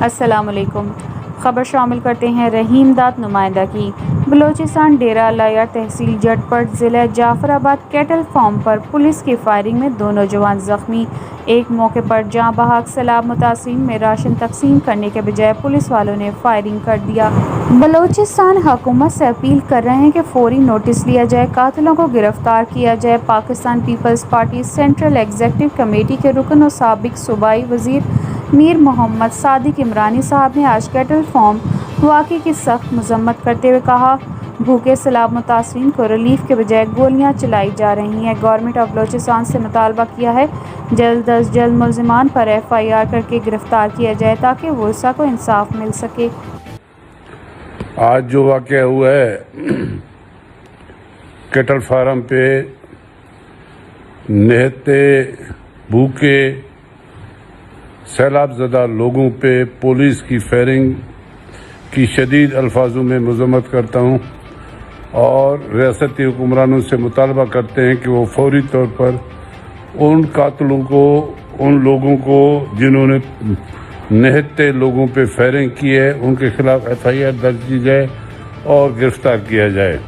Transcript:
السلام علیکم۔ خبر شامل کرتے ہیں رحیم داد نمائندہ کی۔ بلوچستان ڈیرہ لائیار تحصیل جٹ پٹ ضلع جعفر آباد کیٹل فارم پر پولیس کی فائرنگ میں 2 نوجوان زخمی۔ ایک موقع پر جاں بحق سیلاب متاثرین میں راشن تقسیم کرنے کے بجائے پولیس والوں نے فائرنگ کر دیا۔ بلوچستان حکومت سے اپیل کر رہے ہیں کہ فوری نوٹس لیا جائے، قاتلوں کو گرفتار کیا جائے۔ Pakistan Peoples Party central executive committee کے رکن و سابق صوبائی وزیر میر محمد صادق عمرانی صاحب نے آج کیٹل فارم واقعے کی سخت مذمت کرتے ہوئے کہا، بھوکے سیلاب متاثرین کو ریلیف کے بجائے گولیاں چلائی جا رہی ہیں۔ گورنمنٹ آف بلوچستان سے مطالبہ کیا ہے جلد از جلد ملزمان پر FIR کر کے گرفتار کیا جائے تاکہ ورثہ کو انصاف مل سکے۔ آج جو واقعہ ہوا ہے کیٹل فارم پہ نہتے بھوکے سیلاب زدہ لوگوں پہ پولیس کی فائرنگ کی شدید الفاظوں میں مذمت کرتا ہوں اور ریاستی حکمرانوں سے مطالبہ کرتے ہیں کہ وہ فوری طور پر ان قاتلوں کو، ان لوگوں کو جنہوں نے نہتے لوگوں پہ فائرنگ کی ہے، ان کے خلاف FIR درج کی جائے اور گرفتار کیا جائے۔